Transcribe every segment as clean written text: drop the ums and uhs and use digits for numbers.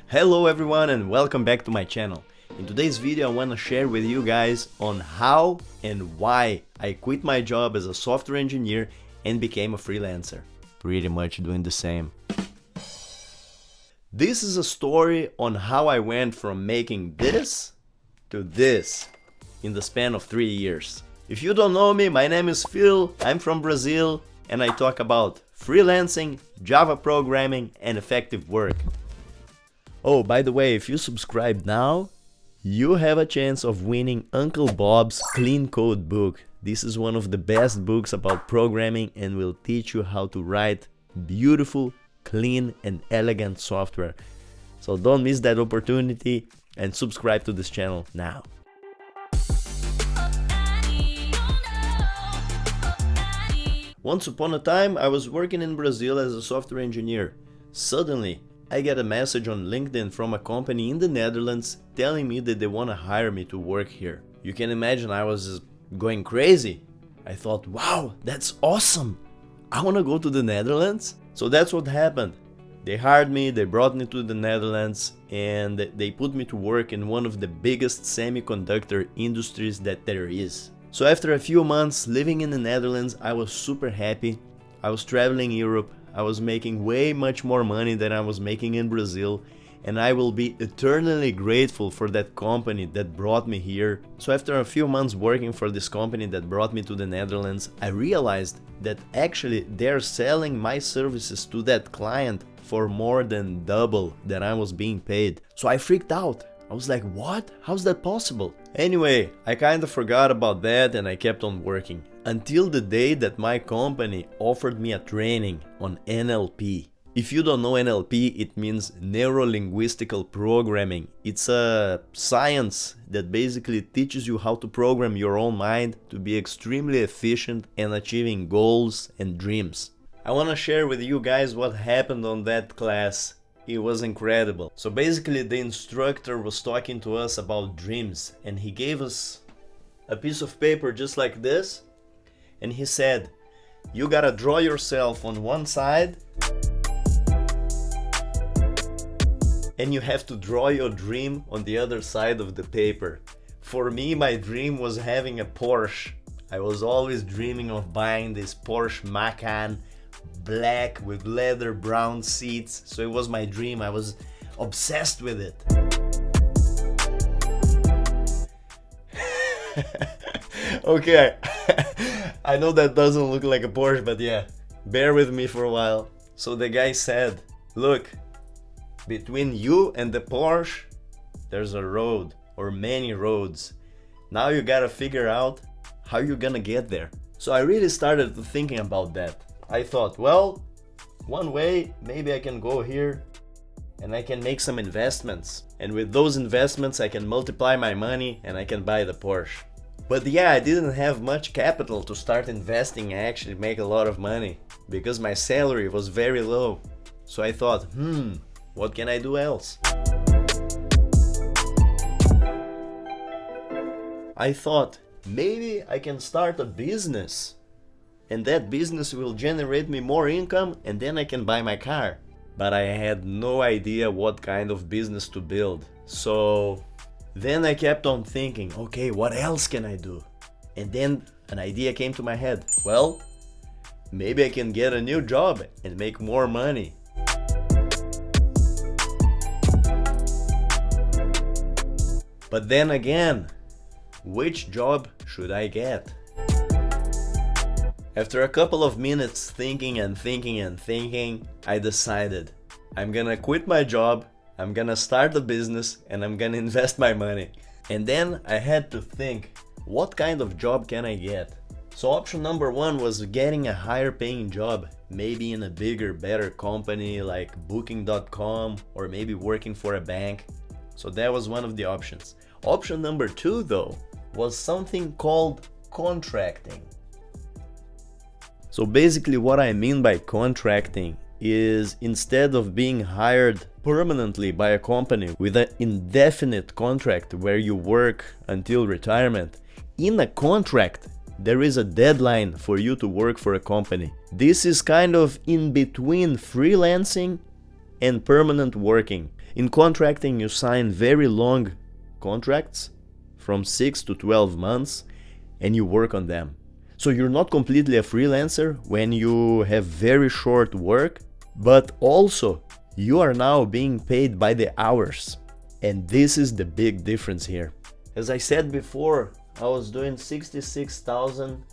Hello everyone and welcome back to my channel. In today's video I want to share with you guys on how and why I quit my job as a software engineer and became a freelancer. Pretty much doing the same. This is a story on how I went from making this to this in the span of 3 years. If you don't know me, my name is Phil, I'm from Brazil and I talk about freelancing, Java programming and effective work. Oh, by the way, if you subscribe now, you have a chance of winning Uncle Bob's Clean Code book. This is one of the best books about programming and will teach you how to write beautiful, clean and elegant software. So don't miss that opportunity and subscribe to this channel now. Once upon a time, I was working in Brazil as a software engineer. Suddenly, I get a message on LinkedIn from a company in the Netherlands telling me that they want to hire me to work here. You can imagine I was going crazy. I thought, wow, that's awesome. I want to go to the Netherlands. So that's what happened. They hired me, they brought me to the Netherlands and they put me to work in one of the biggest semiconductor industries that there is. So after a few months living in the Netherlands, I was super happy. I was traveling Europe. I was making way much more money than I was making in Brazil, and I will be eternally grateful for that company that brought me here. So after a few months working for this company that brought me to the Netherlands, I realized that actually they're selling my services to that client for more than double than I was being paid. So I freaked out. I was like, what? How's that possible? Anyway, I kind of forgot about that and I kept on working. Until the day that my company offered me a training on NLP. If you don't know NLP, it means Neuro-Linguistical Programming. It's a science that basically teaches you how to program your own mind to be extremely efficient and achieving goals and dreams. I want to share with you guys what happened on that class. It was incredible. So basically the instructor was talking to us about dreams and he gave us a piece of paper just like this and he said, you gotta draw yourself on one side and you have to draw your dream on the other side of the paper. For me, my dream was having a Porsche. I was always dreaming of buying this Porsche Macan, black with leather brown seats. So it was my dream. I was obsessed with it. Okay, I know that doesn't look like a Porsche, but yeah, bear with me for a while. So the guy said, look, between you and the Porsche, there's a road or many roads. Now you gotta figure out how you're gonna get there. So I really started thinking about that. I thought, well, one way, maybe I can go here and I can make some investments. And with those investments, I can multiply my money and I can buy the Porsche. But yeah, I didn't have much capital to start investing and actually make a lot of money because my salary was very low. So I thought, what can I do else? I thought, maybe I can start a business. And that business will generate me more income and then I can buy my car. But I had no idea what kind of business to build. So then I kept on thinking, okay, what else can I do? And then an idea came to my head. Well, maybe I can get a new job and make more money. But then again, which job should I get? After a couple of minutes thinking, I decided I'm gonna quit my job, I'm gonna start a business and I'm gonna invest my money. And then I had to think, what kind of job can I get? So option number one was getting a higher paying job, maybe in a bigger, better company like Booking.com or maybe working for a bank. So that was one of the options. Option number two though was something called contracting. So basically what I mean by contracting is instead of being hired permanently by a company with an indefinite contract where you work until retirement, in a contract there is a deadline for you to work for a company. This is kind of in between freelancing and permanent working. In contracting, you sign very long contracts from 6 to 12 months and you work on them. So you're not completely a freelancer when you have very short work, but also you are now being paid by the hours. And this is the big difference here. As I said before, I was doing 66,000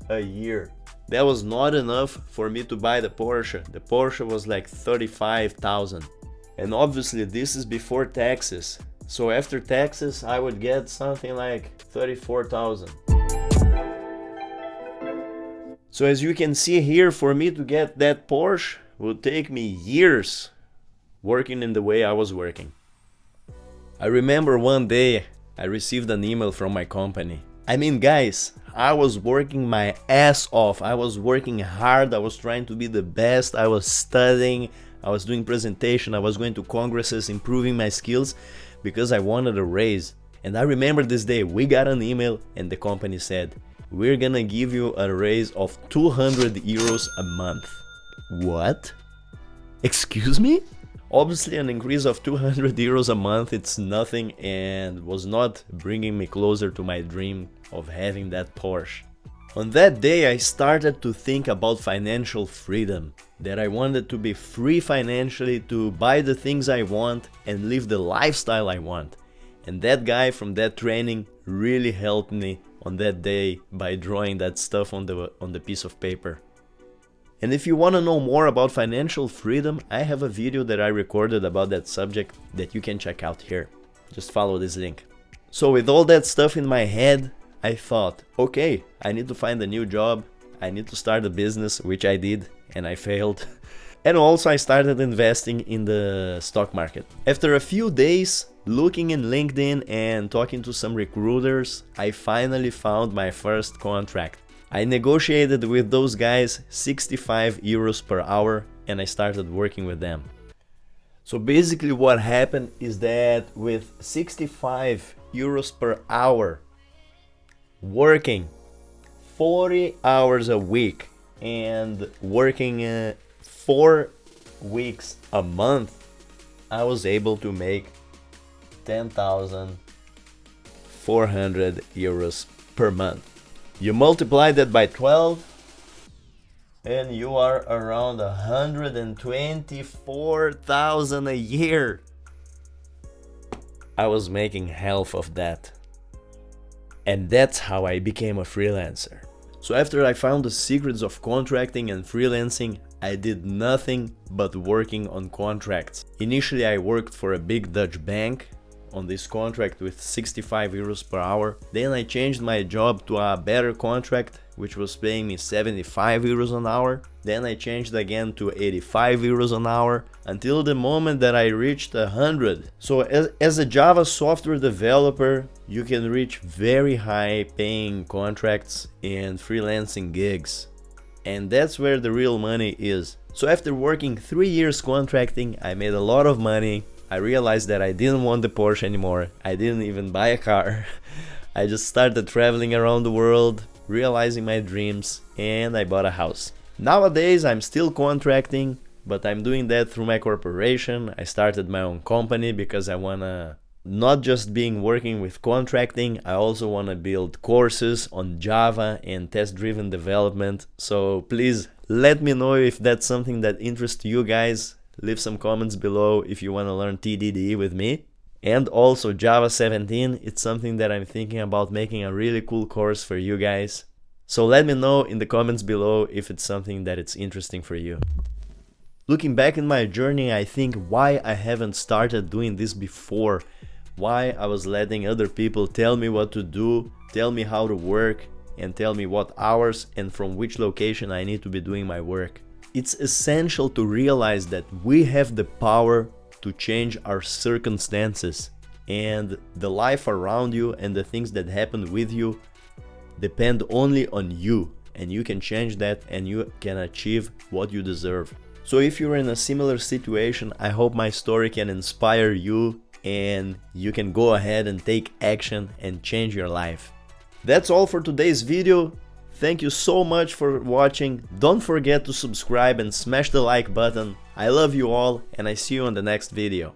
a year. That was not enough for me to buy the Porsche. The Porsche was like 35,000. And obviously this is before taxes. So after taxes, I would get something like 34,000. So as you can see here, for me to get that Porsche would take me years working in the way I was working. I remember one day I received an email from my company. I mean, guys, I was working my ass off. I was working hard. I was trying to be the best. I was studying. I was doing presentation. I was going to congresses, improving my skills because I wanted a raise. And I remember this day, we got an email and the company said, we're gonna give you a raise of 200 euros a month. What? Excuse me? Obviously an increase of 200 euros a month, it's nothing and was not bringing me closer to my dream of having that Porsche. On that day I started to think about financial freedom, that I wanted to be free financially to buy the things I want and live the lifestyle I want. And that guy from that training really helped me on that day by drawing that stuff on the piece of paper. And if you want to know more about financial freedom, I have a video that I recorded about that subject that you can check out here. Just follow this link. So with all that stuff in my head, I thought, okay, I need to find a new job, I need to start a business, which I did and I failed. And also I started investing in the stock market. After a few days looking in LinkedIn and talking to some recruiters, I finally found my first contract. I negotiated with those guys 65 euros per hour and I started working with them. So basically what happened is that with 65 euros per hour, working 40 hours a week and working 4 weeks a month, I was able to make 10,400 euros per month. You multiply that by 12 and you are around 124,000 a year. I was making half of that. And that's how I became a freelancer. So after I found the secrets of contracting and freelancing, I did nothing but working on contracts. Initially I worked for a big Dutch bank on this contract with 65 euros per hour. Then I changed my job to a better contract which was paying me 75 euros an hour. Then I changed again to 85 euros an hour until the moment that I reached 100. So as a Java software developer, you can reach very high paying contracts and freelancing gigs. And that's where the real money is. So after working 3 years contracting, I made a lot of money. I realized that I didn't want the Porsche anymore. I didn't even buy a car. I just started traveling around the world, realizing my dreams, and I bought a house. Nowadays I'm still contracting, but I'm doing that through my corporation. I started my own company because I wanna not just being working with contracting, I also wanna build courses on Java and test-driven development. So please let me know if that's something that interests you guys. Leave some comments below if you want to learn TDD with me. And also Java 17, it's something that I'm thinking about making a really cool course for you guys. So let me know in the comments below if it's something that it's interesting for you. Looking back in my journey, I think why I haven't started doing this before, why I was letting other people tell me what to do, tell me how to work, and tell me what hours and from which location I need to be doing my work. It's essential to realize that we have the power to change our circumstances, and the life around you and the things that happen with you depend only on you, and you can change that and you can achieve what you deserve. So if you're in a similar situation, I hope my story can inspire you and you can go ahead and take action and change your life. That's all for today's video. Thank you so much for watching. Don't forget to subscribe and smash the like button. I love you all, and I see you on the next video.